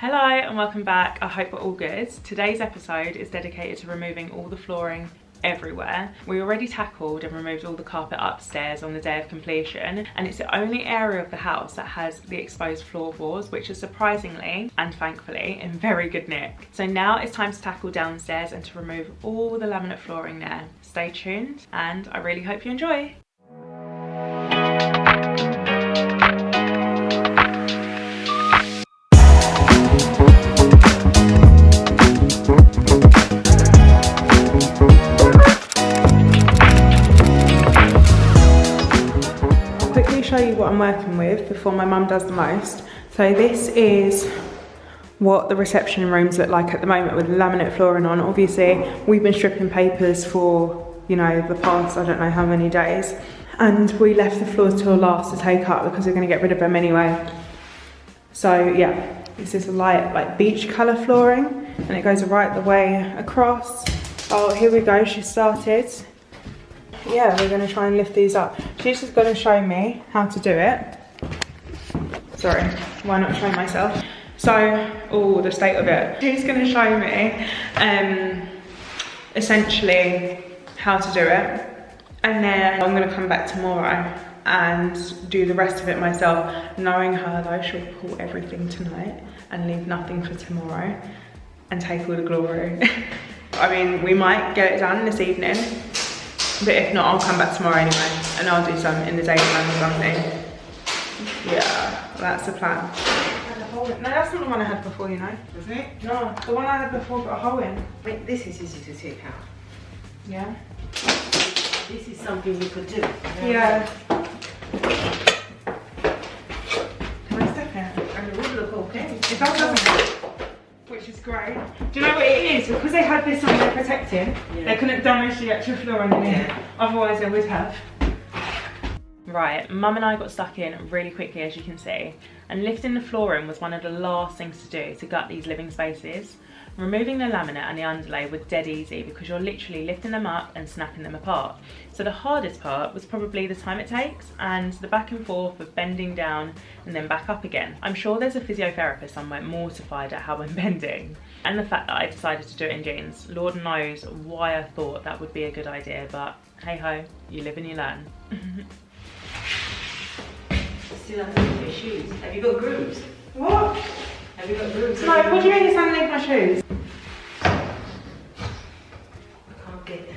Hello and welcome back. I hope we're all good. Today's episode is dedicated to removing all the flooring everywhere. We already tackled and removed all the carpet upstairs on the day of completion, and it's the only area of the house that has the exposed floorboards, which is surprisingly and thankfully in very good nick. So now it's time to tackle downstairs and to remove all the laminate flooring there. Stay tuned and I really hope you enjoy. Show you what I'm working with before my mum does the most. So this is what the reception rooms look like at the moment with laminate flooring on. Obviously we've been stripping papers for, you know, the past I don't know how many days, and we left the floors till last to take up because we're going to get rid of them anyway. So yeah, this is a light like beach colour flooring and it goes right the way across. Oh, here we go, she started. Yeah, we're going to try and lift these up. She's just going to show me how to do it. Sorry, why not show myself? So, oh, the state of it. She's going to show me essentially how to do it. And then I'm going to come back tomorrow and do the rest of it myself. Knowing her though, she'll pull everything tonight and leave nothing for tomorrow and take all the glory. I mean, we might get it done this evening. But if not, I'll come back tomorrow anyway, and I'll do some in the daytime or something. Yeah, that's the plan. No, that's not the one I had before, you know. Isn't it? No, the one I had before got a hole in. Wait, this is easy to take out. Yeah. This is something you could do. Yeah. Can I step in? And it would look okay. It doesn't. Which is great. Do you know what it is? Because they had this on there protecting, they couldn't damage the extra floor underneath. Otherwise they would have. Right, Mum and I got stuck in really quickly, as you can see, and lifting the flooring was one of the last things to do to gut these living spaces. Removing the laminate and the underlay was dead easy because you're literally lifting them up and snapping them apart. So the hardest part was probably the time it takes and the back and forth of bending down and then back up again. I'm sure there's a physiotherapist somewhere mortified at how I'm bending. And the fact that I decided to do it in jeans. Lord knows why I thought that would be a good idea, but hey ho, you live and you learn. Still underneath your shoes. Have you got grooves? What? Have you got grooves? No, what do you mean it's underneath my shoes? I can't get it.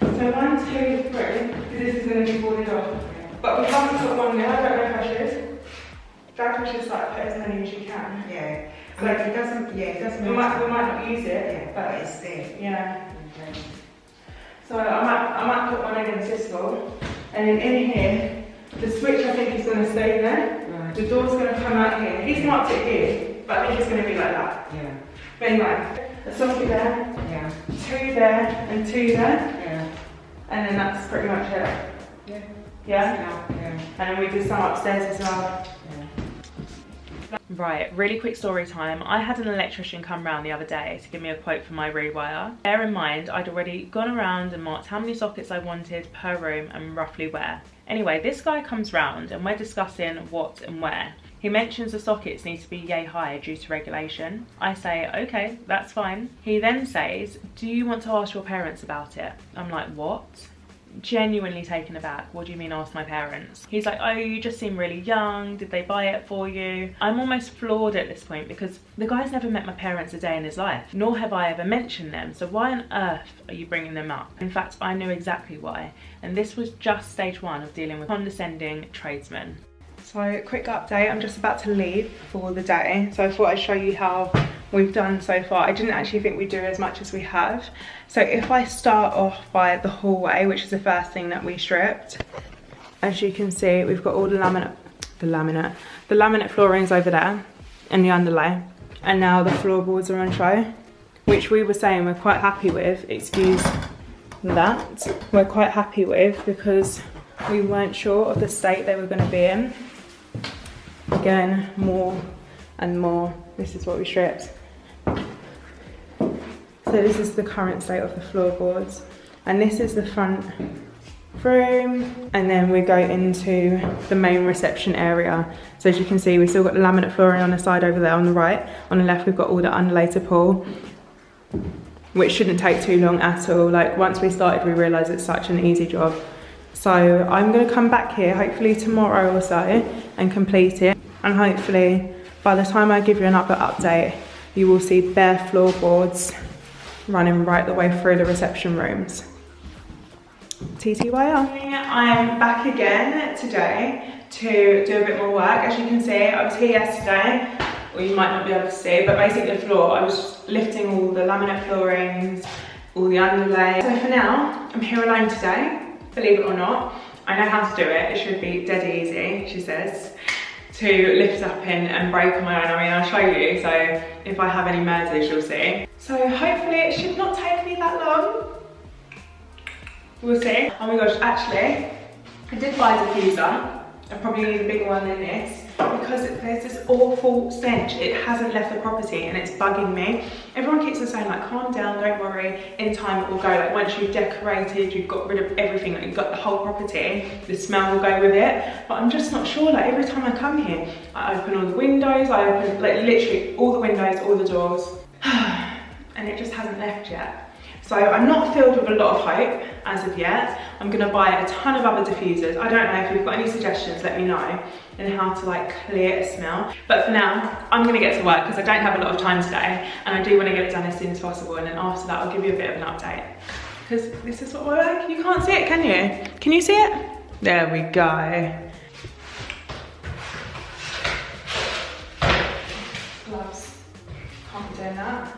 So 1, 2, 3, because this is going to be boarded off. But we haven't put one there, I don't know if I should. Dad will just like put as many as you can. Yeah. So I mean, it doesn't we might not use it, yeah, but it's there. Yeah. Okay. So I might put one against this wall. And then in here, the switch I think is going to stay there. Right. The door's going to come out here. He's marked it here, but I think it's going to be like that. Yeah. But anyway, a socket there, Yeah. 2 there, and 2 there. Yeah. And then that's pretty much it. Yeah. Yeah? Yeah. And then we did some upstairs as well. Yeah. Right, really quick story time. I had an electrician come round the other day to give me a quote for my rewire. Bear in mind, I'd already gone around and marked how many sockets I wanted per room and roughly where. Anyway, this guy comes round and we're discussing what and where. He mentions the sockets need to be yay high due to regulation. I say, okay, that's fine. He then says, do you want to ask your parents about it? I'm like, what? Genuinely taken aback. What do you mean ask my parents? He's like, oh, you just seem really young. Did they buy it for you? I'm almost floored at this point because the guy's never met my parents a day in his life, nor have I ever mentioned them. So why on earth are you bringing them up? In fact, I knew exactly why. And this was just stage 1 of dealing with condescending tradesmen. So quick update, I'm just about to leave for the day. So I thought I'd show you how we've done so far. I didn't actually think we'd do as much as we have. So if I start off by the hallway, which is the first thing that we stripped, as you can see, we've got all the laminate floorings over there and the underlay. And now the floorboards are on show. which we were saying we're quite happy with, excuse that, we're quite happy with because we weren't sure of the state they were going to be in. Again, more and more, this is what we stripped. So this is the current state of the floorboards, and this is the front room, and then we go into the main reception area. So as you can see, we've still got the laminate flooring on the side over there on the right. On the left, we've got all the underlay to pull, which shouldn't take too long at all. Like, once we started, we realised it's such an easy job. So I'm going to come back here hopefully tomorrow or so and complete it, and hopefully by the time I give you another update, you will see bare floorboards running right the way through the reception rooms. TTYL. I'm back again today to do a bit more work. As you can see, I was here yesterday, or you might not be able to see, but basically the floor, I was lifting all the laminate floorings, all the underlay. So for now, I'm here alone today, believe it or not. I know how to do it. It should be dead easy, she says, to lift up in and break on my own. I mean, I'll show you, so if I have any murders, you'll see. So hopefully it should not take me that long. We'll see. Oh my gosh, actually, I did buy a diffuser. I probably need a bigger one than this because there's this awful stench. It hasn't left the property and it's bugging me. Everyone keeps on saying like, calm down, don't worry, in time it will go. Like, once you've decorated, you've got rid of everything, like you've got the whole property, the smell will go with it. But I'm just not sure. Like, every time I come here, I open all the windows, I open like literally all the windows, all the doors, and it just hasn't left yet. So I'm not filled with a lot of hope as of yet. I'm gonna buy a ton of other diffusers. I don't know if you've got any suggestions, let me know, and how to like clear a smell. But for now, I'm gonna get to work because I don't have a lot of time today, and I do wanna get it done as soon as possible, and then after that, I'll give you a bit of an update. Because this is what we're like. You can't see it, can you? Can you see it? There we go. Gloves. Can't be doing that.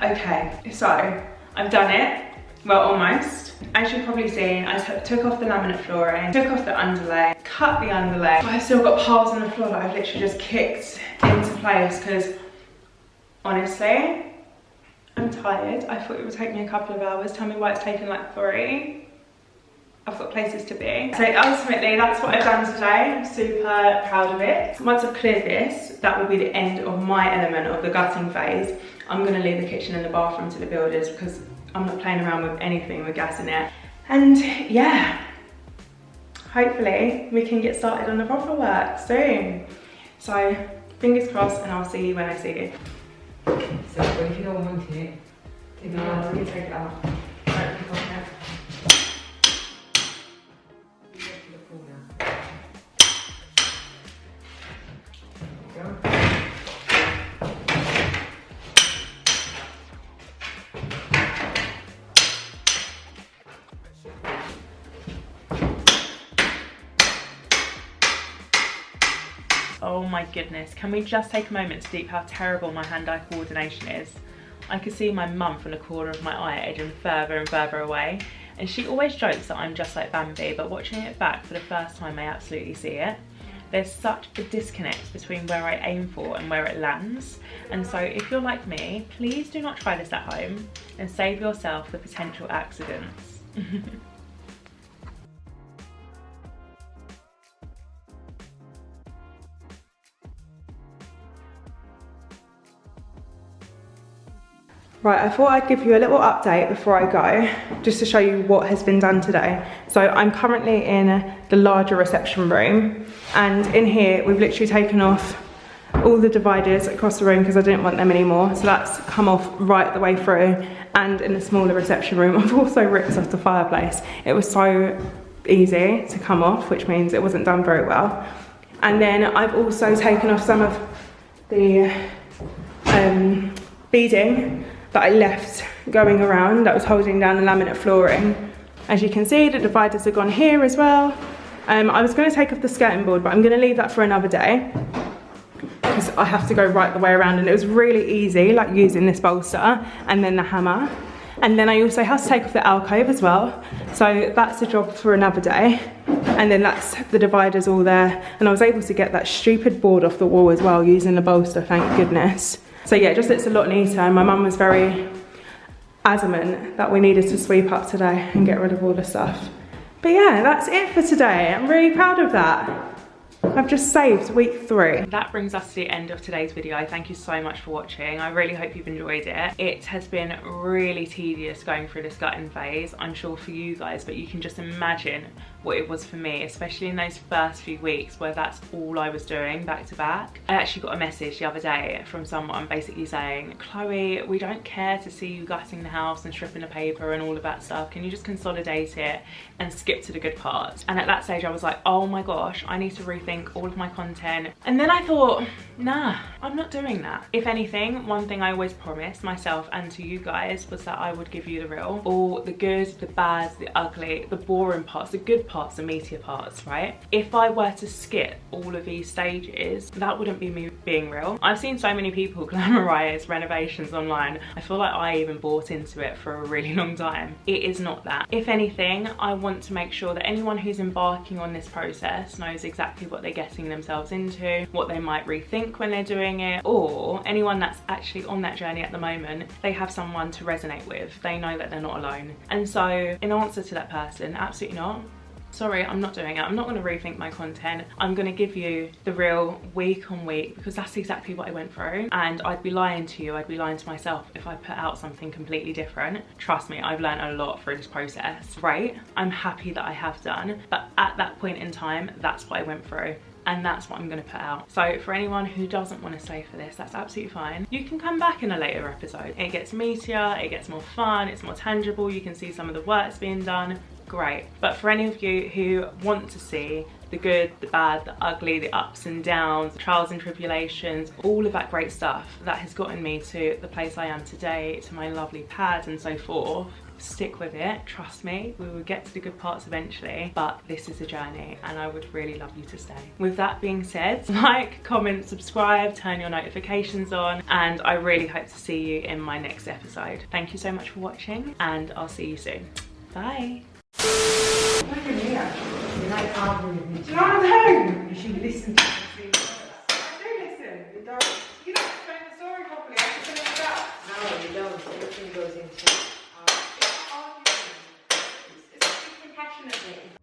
Okay, so I've done it, well, almost. As you've probably seen, I took off the laminate flooring, took off the underlay, cut the underlay. I've still got piles on the floor that I've literally just kicked into place because honestly, I'm tired. I thought it would take me a couple of hours. Tell me why it's taken like 3. I've got places to be. So ultimately, that's what I've done today. I'm super proud of it. Once I've cleared this, that will be the end of my element of the gutting phase. I'm gonna leave the kitchen and the bathroom to the builders because I'm not playing around with anything with gas in it. And yeah, hopefully we can get started on the proper work soon. So fingers crossed, and I'll see you when I see you. So if you don't want it, take it out. You take it out. Right, pick off it. Oh my goodness, can we just take a moment to deep how terrible my hand-eye coordination is? I could see my mum from the corner of my eye edging further and further away, and she always jokes that I'm just like Bambi, but watching it back for the first time I absolutely see it. There's such a disconnect between where I aim for and where it lands, and so if you're like me, please do not try this at home and save yourself the potential accidents. Right, I thought I'd give you a little update before I go, just to show you what has been done today. So I'm currently in the larger reception room, and in here we've literally taken off all the dividers across the room because I didn't want them anymore. So that's come off right the way through. And in the smaller reception room, I've also ripped off the fireplace. It was so easy to come off, which means it wasn't done very well. And then I've also taken off some of the beading that I left going around that was holding down the laminate flooring. As you can see, the dividers are gone here as well. I was going to take off the skirting board, but I'm going to leave that for another day because I have to go right the way around, and it was really easy, like using this bolster and then the hammer. And then I also have to take off the alcove as well, so that's a job for another day. And then that's the dividers all there, and I was able to get that stupid board off the wall as well using the bolster, thank goodness. So yeah, it just looks a lot neater, and my mum was very adamant that we needed to sweep up today and get rid of all the stuff. But yeah, that's it for today. I'm really proud of that. I've just saved week 3. That brings us to the end of today's video. Thank you so much for watching. I really hope you've enjoyed it. It has been really tedious going through this gutting phase, I'm sure for you guys, but you can just imagine what it was for me, especially in those first few weeks where that's all I was doing back to back. I actually got a message the other day from someone basically saying, Chloe, we don't care to see you gutting the house and stripping the paper and all of that stuff. Can you just consolidate it and skip to the good parts? And at that stage I was like, oh my gosh, I need to rethink all of my content. And then I thought, nah, I'm not doing that. If anything, one thing I always promised myself and to you guys was that I would give you the real, all the good, the bad, the ugly, the boring parts, the good parts, the meatier parts, right? If I were to skip all of these stages, that wouldn't be me being real. I've seen so many people glamorize renovations online. I feel like I even bought into it for a really long time. It is not that. If anything, I want to make sure that anyone who's embarking on this process knows exactly what they're getting themselves into, what they might rethink when they're doing it, or anyone that's actually on that journey at the moment, they have someone to resonate with. They know that they're not alone. And so in answer to that person, absolutely not. Sorry, I'm not doing it. I'm not going to rethink my content. I'm going to give you the real week on week because that's exactly what I went through. And I'd be lying to you, I'd be lying to myself if I put out something completely different. Trust me, I've learned a lot through this process. Right? I'm happy that I have done, but at that point in time, that's what I went through. And that's what I'm going to put out. So for anyone who doesn't want to stay for this, that's absolutely fine. You can come back in a later episode. It gets meatier, it gets more fun, it's more tangible, you can see some of the work's being done. Great. But for any of you who want to see the good, the bad, the ugly, the ups and downs, the trials and tribulations, all of that great stuff that has gotten me to the place I am today, to my lovely pad and so forth, stick with it. Trust me, we will get to the good parts eventually, but this is a journey and I would really love you to stay. With that being said, like, comment, subscribe, turn your notifications on, and I really hope to see you in my next episode. Thank you so much for watching, and I'll see you soon. Bye. Look at me, actually. You're like arguing with me. Do you know what I'm doing? You should listen to me. I do listen. You don't explain the story properly. I have to finish it up. No, you don't. Everything goes into It's compassionately.